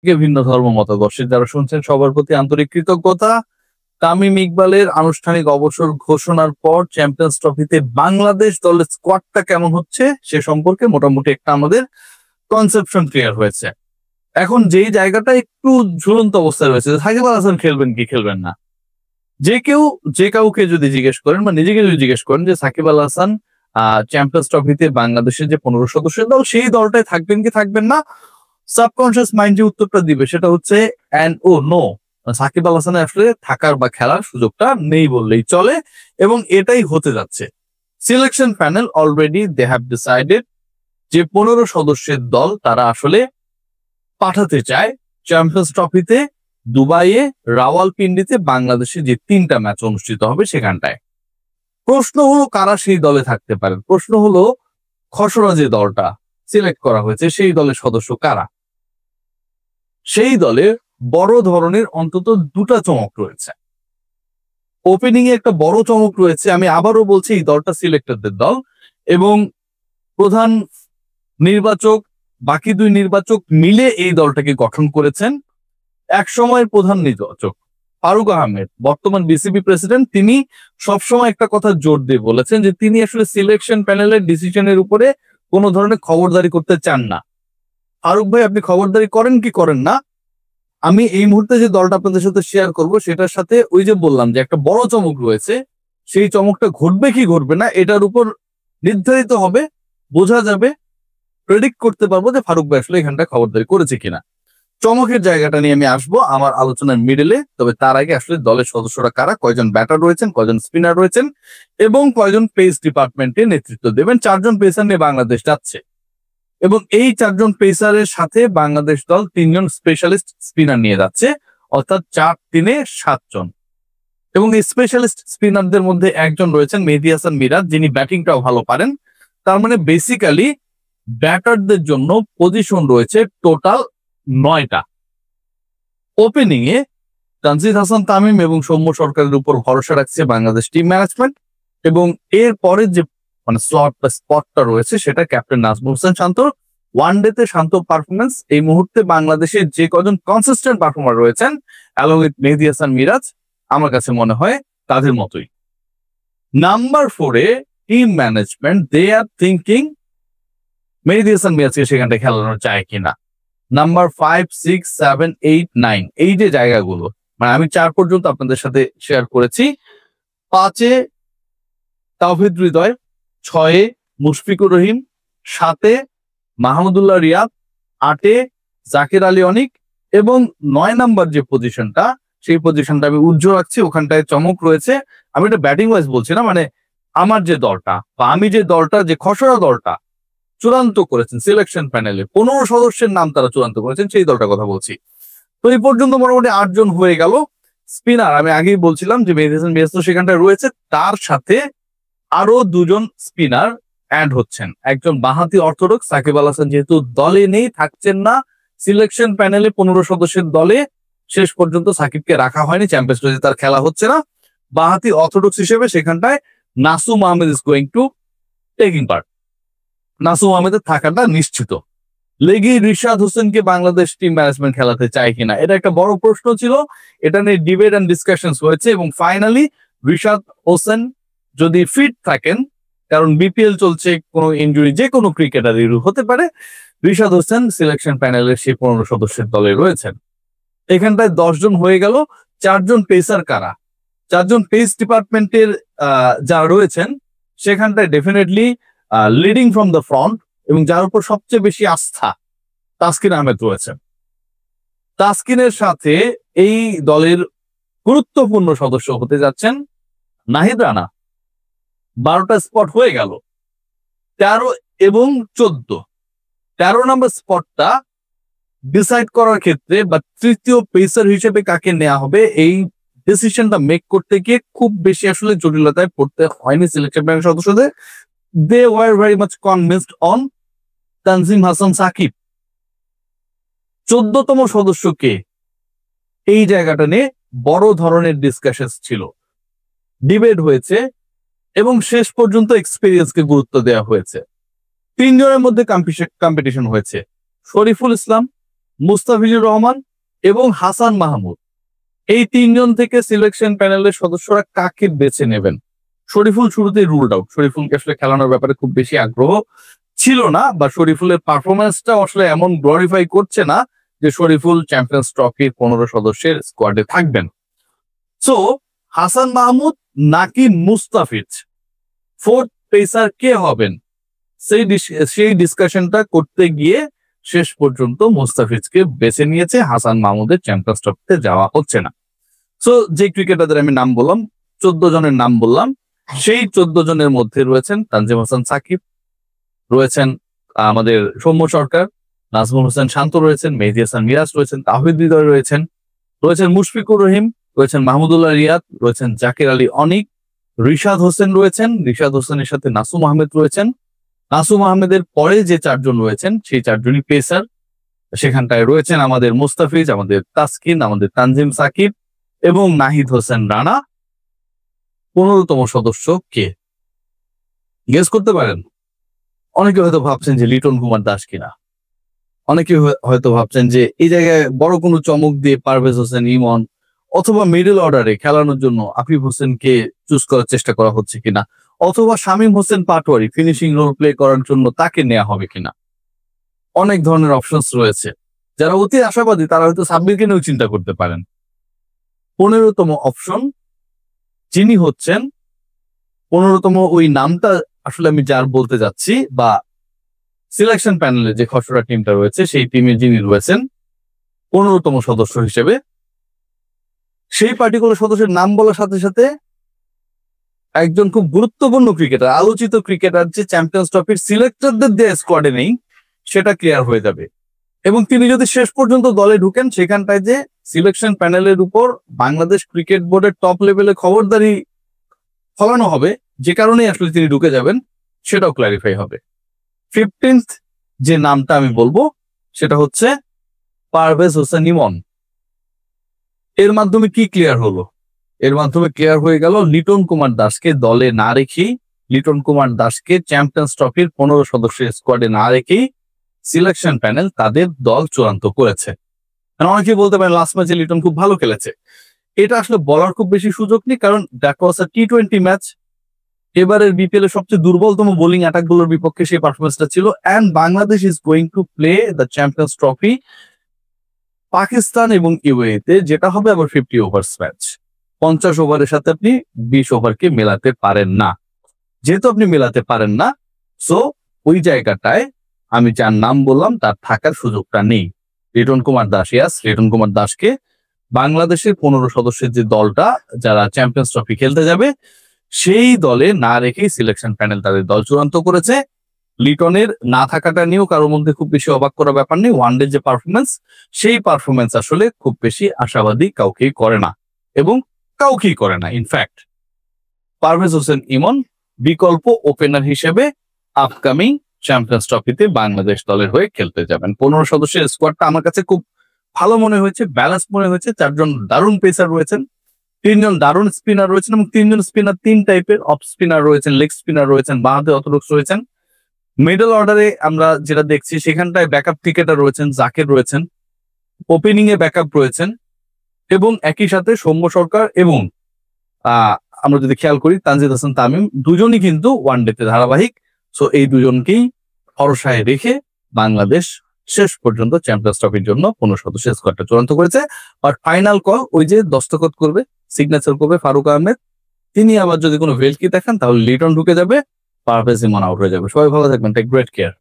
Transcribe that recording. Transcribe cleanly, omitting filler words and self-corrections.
ভিন্ন ধর্ম মতাদর্শের যারা শুনছেন সবার প্রতি আন্তরিক কৃতজ্ঞতা। তামিম ইকবালের আনুষ্ঠানিক অবসর ঘোষণার পর চ্যাম্পিয়ন্স ট্রফিতে বাংলাদেশ দলের স্কোয়াডটা কেমন হচ্ছে সে সম্পর্কে মোটামুটি একটা আমাদের কনসেপশন ক্লিয়ার হয়েছে। এখন যেই জায়গাটা একটু ঝুলন্ত অবস্থায় রয়েছে, সাকিব আল হাসান খেলবেন কি খেলবেন না, যে কাউকে যদি জিজ্ঞেস করেন বা নিজেকে যদি জিজ্ঞেস করেন যে সাকিব আল হাসান চ্যাম্পিয়ন্স ট্রফিতে বাংলাদেশের যে 15 সদস্যের দল সেই দলটায় থাকবেন কি থাকবেন না, সাবকনশিয়াস মাইন্ড যে উত্তরটা দিবে সেটা হচ্ছে নো, সাকিব আল হাসানের আসলে থাকার বা খেলার সুযোগটা নেই বললেই চলে। এবং এটাই হতে যাচ্ছে। Selection panel already they have decided যে 15 সদস্যের দল তারা আসলে পাঠাতে চায় চ্যাম্পিয়ন্স ট্রফিতে দুবাইয়ে রাওয়ালপিন্ডিতে বাংলাদেশে যে 3টা ম্যাচ অনুষ্ঠিত হবে সেখানটায়। প্রশ্ন হলো কারা সেই দলে থাকতে পারেন, প্রশ্ন হলো খসড়া যে দলটা সিলেক্ট করা হয়েছে সেই দলের সদস্য কারা। সেই দলে বড় ধরনের অন্তত 2টা চমক রয়েছে। ওপেনিং এ একটা বড় চমক রয়েছে, আমি আবারও বলছি এই দলটা সিলেক্টরদের দল এবং প্রধান নির্বাচক বাকি 2 নির্বাচক মিলে এই দলটাকে গঠন করেছেন। এক সময়ের প্রধান নির্বাচক ফারুক আহমেদ, বর্তমান বিসিবি প্রেসিডেন্ট, তিনি সবসময় একটা কথা জোর দিয়ে বলেছেন যে তিনি আসলে সিলেকশন প্যানেলের ডিসিশনের উপরে কোনো ধরনের খবরদারি করতে চান না। ফারুক ভাই আপনি খবরদারি করেন কি করেন না, আমি এই মুহূর্তে যে দলটা আপনাদের সাথে শেয়ার করব সেটার সাথে ওই যে বললাম যে একটা বড় চমক রয়েছে, সেই চমকটা ঘটবে কি ঘটবে না এটার উপর নির্ধারিত হবে, বোঝা যাবে, প্রেডিক্ট করতে পারবো যে ফারুক ভাই আসলে এখানটা খবরদারি করেছে কিনা। চমকের জায়গাটা নিয়ে আমি আসবো আমার আলোচনার মিডলে, তবে তার আগে আসলে দলের সদস্যরা কারা, কয়জন ব্যাটার রয়েছেন, কয়জন স্পিনার রয়েছেন এবং কয়জন পেস ডিপার্টমেন্টে নেতৃত্ব দেবেন। 4 জন পেসার নিয়ে বাংলাদেশ যাচ্ছে এবং এই 4 জন পেসারের সাথে বাংলাদেশ দল 3 জন স্পেশালিস্ট স্পিনার নিয়ে যাচ্ছে, অর্থাৎ 4-3-এ 7 জন। এবং এই স্পেশালিস্ট স্পিনারদের মধ্যে একজন রয়েছেন মেহেদী হাসান মিরাজ, যিনি ব্যাটিংটাও ভালো পারেন। তার মানে বেসিক্যালি ব্যাটারদের জন্য পজিশন রয়েছে টোটাল 9টা। ওপেনিং এ তানজিদ হাসান তামিম এবং সৌম্য সরকারের উপর ভরসা রাখছে বাংলাদেশ টিম ম্যানেজমেন্ট এবং এর পরে যে স্লট বা স্পটটা রয়েছে সেটা ক্যাপ্টেন নাজমুল হোসেন শান্ত। ওয়ানডেতে শান্ত পারফরমেন্স, এই মুহূর্তে বাংলাদেশের যে কজন কনসিস্টেন্ট পারফর্মার রয়েছেন অ্যালং উইথ মেহেদী হাসান মিরাজ, আমার কাছে মনে হয় তাদের মতোই। নাম্বার 4-এ team management they are thinking Mehedi Hasan মিরাজকে সেখানটা খেলানো যায় কিনা। নাম্বার 5, 6, 7, 8, 9 এই যে জায়গাগুলো, মানে আমি 4 পর্যন্ত আপনাদের সাথে শেয়ার করেছি। 5-এ তাওহিদ হৃদয়, 6-এ মুশফিকুর রহিম, 7-এ মাহমুদুল্লাহ রিয়াদ, 8-এ জাকির আলী অনিক এবং 9 নাম্বার যে পজিশনটা সেই পজিশনটা আমি উজ্জ্বল রাখছি, ওখানটায় চমক রয়েছে। আমি এটা ব্যাটিং ওয়াইজ বলছি না, মানে আমার যে দলটা বা আমি যে দলটা যে খসড়া দলটা চূড়ান্ত করেছেন সিলেকশন প্যানেলে 15 সদস্যের নাম তারা চূড়ান্ত করেছেন সেই দলটার কথা বলছি। তো এই পর্যন্ত মোটামুটি 8 জন হয়ে গেল। স্পিনার আমি আগেই বলছিলাম যে মেহেদী হাসান মিরাজ তো সেখানটায় রয়েছে, তার সাথে আরো 2 জন স্পিনার অ্যাড হচ্ছেন। একজন বাঁহাতি অর্থোডক্স সাকিব আল হাসান যেহেতু দলে নেই, থাকছেন না সিলেকশন প্যানেলে 15 সদস্যের দলে, শেষ পর্যন্ত সাকিবকে রাখা হয়নি, চ্যাম্পিয়ন্স ট্রফিতে তার খেলা হচ্ছে না। বাঁহাতি অর্থোডক্স হিসেবে সেখানটায় Nasum Ahmed is going to taking part, Nasum আহমেদের থাকাটা নিশ্চিত। লেগি রিশাদ হোসেনকে বাংলাদেশ টিম ম্যানেজমেন্ট খেলাতে চায় কিনা এটা একটা বড় প্রশ্ন ছিল, এটা নিয়ে ডিবেট এন্ড ডিসকাশন হয়েছে এবং ফাইনালি রিশাদ হোসেন যদি ফিট থাকেন, কারণ বিপিএল চলছে, কোনো ইনজুরি যে কোনো ক্রিকেটারের হতে পারে, রিশাদ হোসেন সিলেকশন প্যানেলের সেই 15 সদস্যের দলে রয়েছেন। এখানটায় 10 জন হয়ে গেল। 4 জন পেসার কারা, 4 জন পেস ডিপার্টমেন্টের যারা রয়েছেন সেখানটায় definitely leading from the front এবং যার উপর সবচেয়ে বেশি আস্থা তাসকিন আহমেদ রয়েছেন। তাসকিনের সাথে এই দলের গুরুত্বপূর্ণ সদস্য হতে যাচ্ছেন নাহিদ রানা। 12টা স্পট হয়ে গেল। 13 এবং 14, 13 নম্বর স্পটটা ডিসাইড করার ক্ষেত্রে বা তৃতীয় পেসার হিসেবে কাকে নেওয়া হবে এই ডিসিশনটা মেক করতে গিয়ে খুব বেশি আসলে জটিলতায় পড়তে হয়নি সিলেকশন প্যানেল সদস্যদের। They were very much convinced on Tanzim Hasan Sakib. 14তম সদস্যকে এই জায়গাটা নিয়ে বড় ধরনের ডিসকাশন ছিল, ডিবেট হয়েছে এবং শেষ পর্যন্ত এক্সপেরিয়েন্সকে গুরুত্ব দেওয়া হয়েছে। 3 জনের মধ্যে কম্পিটিশন হয়েছে, শরীফুল ইসলাম, মুস্তাফিজুর রহমান এবং হাসান মাহমুদ, এই তিনজন থেকে সিলেকশন প্যানেলের সদস্যরা কাকে বেছে নেবেন? শরীফুল শুরুতেই রুলড আউট। শরীফুলকে আসলে খেলানোর ব্যাপারে খুব বেশি আগ্রহ ছিল না, বা শরীফুলের পারফরমেন্সটা আসলে এমন গ্লোরিফাই করছে না যে শরীফুল চ্যাম্পিয়ন্স ট্রফির 15 সদস্যের স্কোয়াডে থাকবেন। সো হাসান মাহমুদ নাকি মুস্তাফিজ, ফোর্থ পেসার কে হবেন, সেই ডিসকাশনটা করতে গিয়ে শেষ পর্যন্ত মুস্তাফিজকে বেছে নিয়েছে। হাসান মাহমুদের চ্যাম্পিয়ন্স ট্রফিতে যাওয়া হচ্ছে না। সো যে ক্রিকেটারদের আমি নাম বললাম, 14 জনের নাম বললাম, সেই 14 জনের মধ্যে রয়েছেন তানজিম হাসান সাকিব, রয়েছেন আমাদের সৌম্য সরকার, নাজমুল হোসেন শান্ত রয়েছেন, মেহেদী হাসান মিরাজ রয়েছেন, তাহিদ হৃদয় রয়েছেন, মুশফিকুর রহিম রয়েছেন, মাহমুদুল্লাহ রিয়াদ রয়েছেন, জাকির আলী অনিক, রিশাদ হোসেন রয়েছেন, রিশাদ হোসেনের সাথে নাসুম আহমেদ রয়েছেন। নাসুম আহমেদের পরে যে 4 জন রয়েছেন সেই 4 জনই পেসার। সেখানটায় রয়েছেন আমাদের মুস্তাফিজ, আমাদের তাসকিন, আমাদের তানজিম সাকিব এবং নাহিদ হোসেন রানা। 15তম সদস্য কে? গেস করতে পারেন? অনেকে হয়তো ভাবছেন যে লিটন কুমার দাস কিনা, অনেকে হয়তো ভাবছেন যে এই জায়গায় বড় কোনো চমক দিয়ে পারভেজ হোসেন ইমন অথবা মিডল অর্ডারে খেলানোর জন্য আফিফ হোসেনকে চুজ করার চেষ্টা করা হচ্ছে কিনা, অথবা Shamim Hossain Patwary finishing role play করার জন্য তাকে নেওয়া হবে কিনা। অনেক ধরনের অপশনস রয়েছে। যারা অতি আশাবাদী তারা হয়তো সাব্বিরকে নিয়েও চিন্তা করতে পারেন। 15তম অপশন যিনি হচ্ছেন, 15তম ওই নামটা আসলে আমি যার বলতে যাচ্ছি, বা সিলেকশন প্যানেলে যে খসড়া টিমটা রয়েছে সেই টিমে যিনি রয়েছেন 15তম সদস্য হিসেবে, সেই পার্টিকুলার সদস্যের নাম বলার সাথে সাথে একজন খুব গুরুত্বপূর্ণ ক্রিকেটার, আলোচিত ক্রিকেটার যে চ্যাম্পিয়ন্স ট্রফির সিলেক্টরদের দিয়ে স্কোয়াডে নেই সেটা ক্লিয়ার হয়ে যাবে। এবং তিনি যদি শেষ পর্যন্ত দলে ঢুকেন, সেখানটায় যে সিলেকশন প্যানেলের উপর বাংলাদেশ ক্রিকেট বোর্ডের টপ লেভেলে খবরদারি ফলানো হবে, যে কারণে আসলে তিনি ঢুকে যাবেন, সেটাও ক্লারিফাই হবে। 15th যে নামটা আমি বলবো সেটা হচ্ছে পারভেজ হোসেন ইমন। এর মাধ্যমে কি ক্লিয়ার হলো? এর মাধ্যমে ক্লিয়ার হয়ে গেল লিটন কুমার দাসকে দলে না রেখেই, লিটন কুমার দাসকে চ্যাম্পিয়ন্স ট্রফির 15 সদস্যের স্কোয়াডে না রেখেই সিলেকশন প্যানেল তাদের দল চূড়ান্ত করেছে। অনেকে বলতে পারেন লাস্ট ম্যাচে লিটন খুব ভালো খেলেছে। এটা আসলে বলার খুব বেশি সুযোগ নেই, কারণ that was a T20 match. এবারের বিপিএল এর সবচেয়ে দুর্বলতম বোলিং অ্যাটাক গুলোর বিপক্ষে সেই পারফরমেন্সটা ছিল। And Bangladesh is going to play the champions trophy Pakistan এবং ইউএইতে, যেটা হবে আবার 50 ওভার্স ম্যাচ। 50 ওভারের সাথে আপনি 20 ওভারকে মেলাতে পারেন না। যেহেতু আপনি মেলাতে পারেন না, সো ওই জায়গাটায় আমি যার নাম বললাম তার থাকার সুযোগটা নেই। লিটন কুমার দাস, লিটন কুমার দাসকে বাংলাদেশের 15 সদস্যের যে দলটা যারা চ্যাম্পিয়ন্স ট্রফি খেলতে যাবে সেই দলে না রেখেই সিলেকশন প্যানেল তাদের দল চূড়ান্ত করেছে। লিটনের না থাকাটা নিয়েও কারোর মধ্যে খুব বেশি অবাক করার ব্যাপার নেই। ওয়ানডে যে পারফরমেন্স, সেই পারফরমেন্স আসলে খুব বেশি আশাবাদী কাউকেই করে না, এবং কাউকেই করে না। ইনফ্যাক্ট পারভেজ হোসেন ইমন বিকল্প ওপেনার হিসেবে আপকামিং চ্যাম্পিয়ন্স ট্রফিতে বাংলাদেশ দলের হয়ে খেলতে যাবেন। 15 সদস্যের স্কোয়াডটা আমার কাছে খুব ভালো মনে হয়েছে, ব্যালেন্স মনে হয়েছে। 4 জন দারুণ পেসার রয়েছেন, 3 জন দারুণ স্পিনার রয়েছেন, এবং 3 জন স্পিনার 3 টাইপের, অফ স্পিনার রয়েছেন, লেগ স্পিনার রয়েছেন, বাঁহাতে অর্থোডক্স রয়েছেন। মিডল অর্ডারে আমরা যেটা দেখছি সেখানটায় ব্যাকআপ ক্রিকেটার রয়েছেন, জাকের রয়েছেন, ওপেনিং এ ব্যাকআপ রয়েছেন, এবং একই সাথে সৌম্য সরকার এবং আমরা যদি খেয়াল করি তানজিদ হাসান তামিম, দুজনই কিন্তু ওয়ানডেতে ধারাবাহিক। সো এই দুজনকেই ভরসায় রেখে বাংলাদেশ শেষ পর্যন্ত চ্যাম্পিয়ন্স ট্রফির জন্য 15 সদস্যের স্কোয়াডটা চূড়ান্ত করেছে। আর ফাইনাল কল ওই যে দস্তখত করবে, সিগনেচার করবে ফারুক আহমেদ, তিনি আবার যদি কোনো ভেলকি দেখান তাহলে লিটন ঢুকে যাবে, পারভেজ ইমন আউট হয়ে যাবে। সবাই ভালো থাকবেন, টেক গ্রেট কেয়ার।